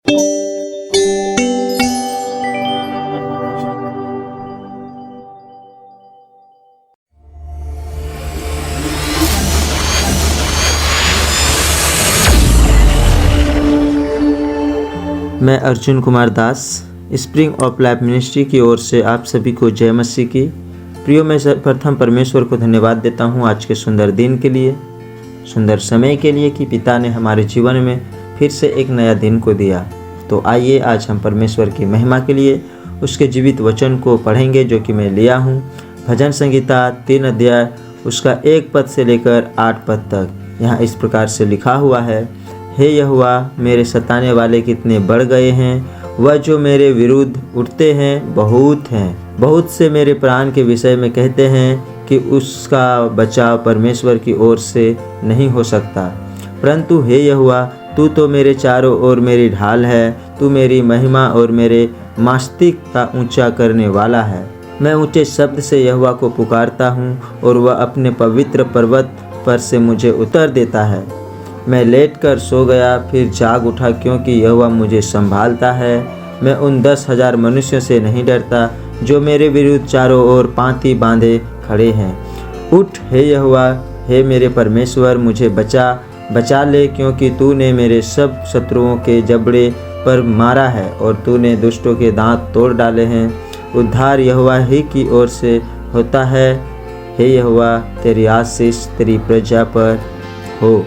मैं Arjun Kumar Das spring of life ministry की ओर से आप सभी को जय मसीह की। प्रियो, मैं सर्वप्रथम परमेश्वर को धन्यवाद देता हूँ आज के सुंदर दिन के लिए, सुंदर समय के लिए कि पिता ने हमारे जीवन में फिर से एक नया दिन को दिया। तो आइए आज हम परमेश्वर की महिमा के लिए उसके जीवित वचन को पढ़ेंगे जो कि मैं लिया हूँ भजन संहिता 3 अध्याय उसका 1 पद से लेकर 8 पद तक। यहाँ इस प्रकार से लिखा हुआ है, हे यहोवा, मेरे सताने वाले कितने बढ़ गए हैं, वह जो मेरे विरुद्ध उठते हैं बहुत हैं। बहुत से मेरे प्राण के विषय में कहते हैं कि उसका बचाव परमेश्वर की ओर से नहीं हो सकता। परंतु हे यहोवा, तू तो मेरे चारों ओर मेरी ढाल है, तू मेरी महिमा और मेरे मस्तक का ऊंचा करने वाला है। मैं ऊंचे शब्द से यहोवा को पुकारता हूँ और वह अपने पवित्र पर्वत पर से मुझे उत्तर देता है। मैं लेटकर सो गया, फिर जाग उठा, क्योंकि यहोवा मुझे संभालता है। मैं उन 10,000 मनुष्यों से नहीं डरता जो मेरे विरुद्ध चारों ओर पांति बांधे खड़े हैं। उठ हे यहोवा, हे मेरे परमेश्वर, मुझे बचा ले, क्योंकि तूने मेरे सब शत्रुओं के जबड़े पर मारा है और तूने दुष्टों के दांत तोड़ डाले हैं। उद्धार यहोवा ही की ओर से होता है। हे यहोवा, तेरी आशीष तेरी प्रजा पर हो।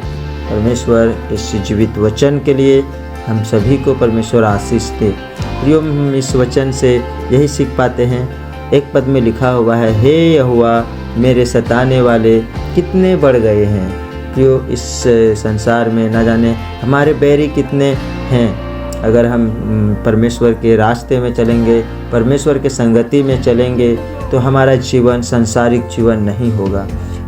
परमेश्वर इस जीवित वचन के लिए हम सभी को परमेश्वर आशीष दे। प्रियो, हम इस वचन से यही सीख पाते हैं। 1 पद में लिखा हुआ है, हे यहोवा, मेरे सताने वाले कितने बढ़ गए हैं। प्रियो, इस संसार में न जाने हमारे बैरी कितने हैं। अगर हम परमेश्वर के रास्ते में चलेंगे, परमेश्वर के संगति में चलेंगे, तो हमारा जीवन सांसारिक जीवन नहीं होगा।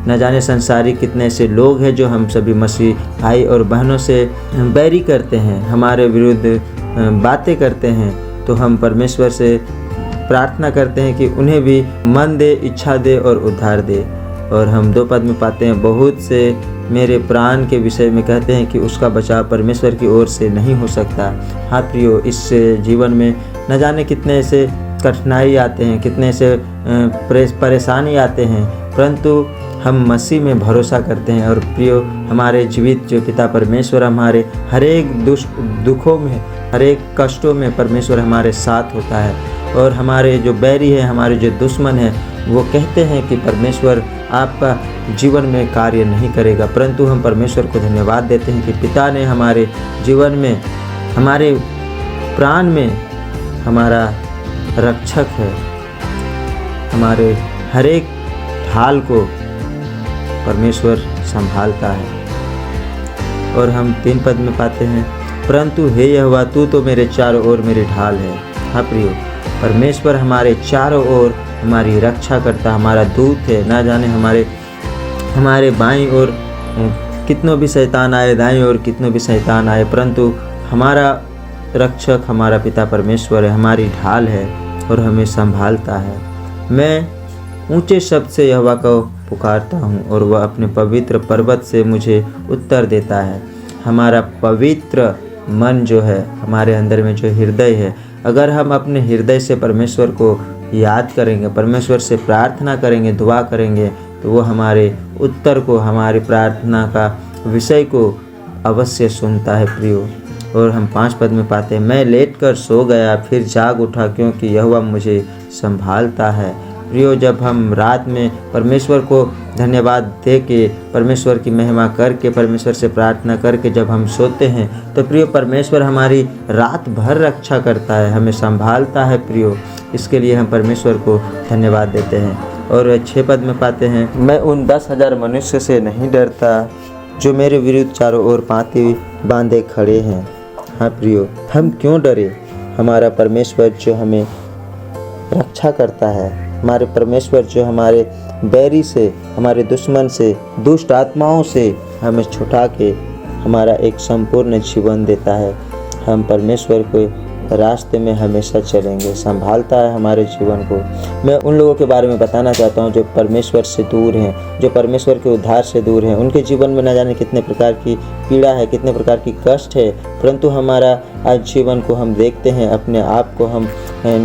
न जाने संसारिक कितने ऐसे लोग हैं जो हम सभी मसीह भाई और बहनों से बैरी करते हैं, हमारे विरुद्ध बातें करते हैं। तो हम परमेश्वर से प्रार्थना करते हैं कि उन्हें भी मन दे, इच्छा दे और उद्धार दे। और हम 2 पद में पाते हैं, बहुत से मेरे प्राण के विषय में कहते हैं कि उसका बचाव परमेश्वर की ओर से नहीं हो सकता। हाँ प्रियो, इस जीवन में न जाने कितने ऐसे कठिनाई आते हैं, कितने ऐसे परेशानी आते हैं, परंतु हम मसीह में भरोसा करते हैं। और प्रियो, हमारे जीवित जो पिता परमेश्वर हमारे हर एक दुखों में, हर एक कष्टों में परमेश्वर हमारे साथ होता है। और हमारे जो बैरी है, हमारे जो दुश्मन है, वो कहते हैं कि परमेश्वर आपका जीवन में कार्य नहीं करेगा, परंतु हम परमेश्वर को धन्यवाद देते हैं कि पिता ने हमारे जीवन में, हमारे प्राण में हमारा रक्षक है। हमारे हर एक ढाल को परमेश्वर संभालता है। और हम 3 पद में पाते हैं, परंतु हे यहोवा, तू तो मेरे चारों ओर मेरी ढाल है। हाँ प्रियो, परमेश्वर हमारे चारों ओर हमारी रक्षा करता, हमारा दूत है। ना जाने हमारे बाईं ओर कितनों भी शैतान आए, दाईं ओर कितनों भी शैतान आए, परंतु हमारा रक्षक हमारा पिता परमेश्वर है, हमारी ढाल है और हमें संभालता है। मैं ऊंचे शब्द से यहोवा को पुकारता हूँ और वह अपने पवित्र पर्वत से मुझे उत्तर देता है। हमारा पवित्र मन जो है, हमारे अंदर में जो हृदय है, अगर हम अपने हृदय से परमेश्वर को याद करेंगे, परमेश्वर से प्रार्थना करेंगे, दुआ करेंगे, तो वो हमारे उत्तर को, हमारी प्रार्थना का विषय को अवश्य सुनता है प्रियो। और हम 5 पद में पाते हैं, मैं लेटकर सो गया, फिर जाग उठा, क्योंकि यहोवा मुझे संभालता है। प्रियो, जब हम रात में परमेश्वर को धन्यवाद दे के, परमेश्वर की महिमा करके, परमेश्वर से प्रार्थना करके जब हम सोते हैं, तो प्रियो परमेश्वर हमारी रात भर रक्षा करता है, हमें संभालता है प्रियो। इसके लिए हम परमेश्वर को धन्यवाद देते हैं। और 6 पद में पाते हैं, मैं उन 10,000 मनुष्य से नहीं डरता जो मेरे विरुद्ध चारों ओर पांति बांधे खड़े हैं। हाँ प्रियो, हम क्यों डरे? हमारा परमेश्वर जो हमें रक्षा करता है, हमारे परमेश्वर जो हमारे बैरी से, हमारे दुश्मन से, दुष्ट आत्माओं से हमें छुटा के हमारा एक संपूर्ण जीवन देता है। हम परमेश्वर को रास्ते में हमेशा चलेंगे, संभालता है हमारे जीवन को। मैं उन लोगों के बारे में बताना चाहता हूँ जो परमेश्वर से दूर हैं, जो परमेश्वर के उद्धार से दूर हैं। उनके जीवन में न जाने कितने प्रकार की पीड़ा है, कितने प्रकार की कष्ट है, परंतु हमारा आज जीवन को हम देखते हैं, अपने आप को हम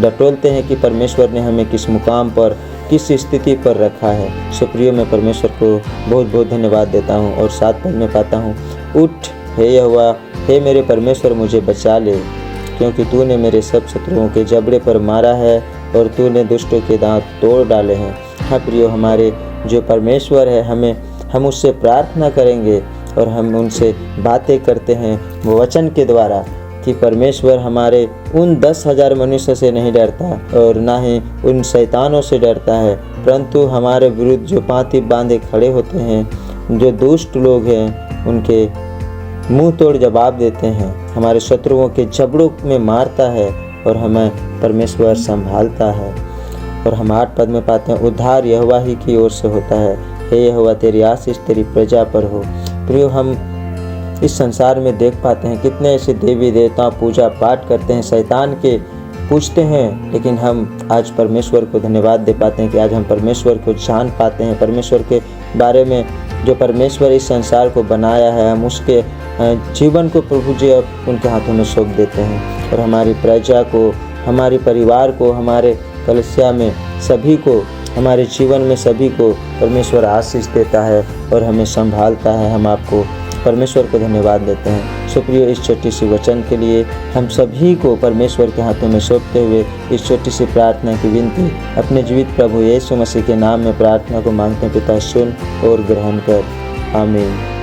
डटोलते हैं कि परमेश्वर ने हमें किस मुकाम पर, किस स्थिति पर रखा है। सो प्रियो, मैं परमेश्वर को बहुत बहुत धन्यवाद देता हूँ। और 7 पद में पाता हूँ, उठ हे यहोवा, हे मेरे परमेश्वर, मुझे बचा ले, क्योंकि तूने मेरे सब शत्रुओं के जबड़े पर मारा है और तूने दुष्टों के दांत तोड़ डाले हैं। हाँ प्रियो, हमारे जो परमेश्वर है, हम उससे प्रार्थना करेंगे और हम उनसे बातें करते हैं वो वचन के द्वारा कि परमेश्वर हमारे उन 10,000 मनुष्य से नहीं डरता और ना ही उन शैतानों से डरता है, परंतु हमारे विरुद्ध जो पाँति बांधे खड़े होते हैं, जो दुष्ट लोग हैं, उनके मुंह तोड़ जवाब देते हैं, हमारे शत्रुओं के जबड़ों में मारता है और हमें परमेश्वर संभालता है। और हम 8 पद में पाते हैं, उद्धार यहोवा ही की ओर से होता है, हे यहोवा तेरी आशीष तेरी प्रजा पर हो। प्रियो, हम इस संसार में देख पाते हैं कितने ऐसे देवी देवता पूजा पाठ करते हैं, शैतान के पूजते हैं, लेकिन हम आज परमेश्वर को धन्यवाद दे पाते हैं कि आज हम परमेश्वर को जान पाते हैं। परमेश्वर के बारे में, जो परमेश्वर इस संसार को बनाया है, हम उसके जीवन को प्रभु जी अब उनके हाथों में सौंप देते हैं। और हमारी प्रजा को, हमारे परिवार को, हमारे कलीसिया में सभी को, हमारे जीवन में सभी को परमेश्वर आशीष देता है और हमें संभालता है। हम आपको परमेश्वर को धन्यवाद देते हैं। सो प्रियो, इस छोटी सी वचन के लिए हम सभी को परमेश्वर के हाथों में सौंपते हुए इस छोटी सी प्रार्थना की विनती अपने जीवित प्रभु यीशु मसीह के नाम में प्रार्थना को मांगते हैं। पिता, सुन और ग्रहण कर। आमीन।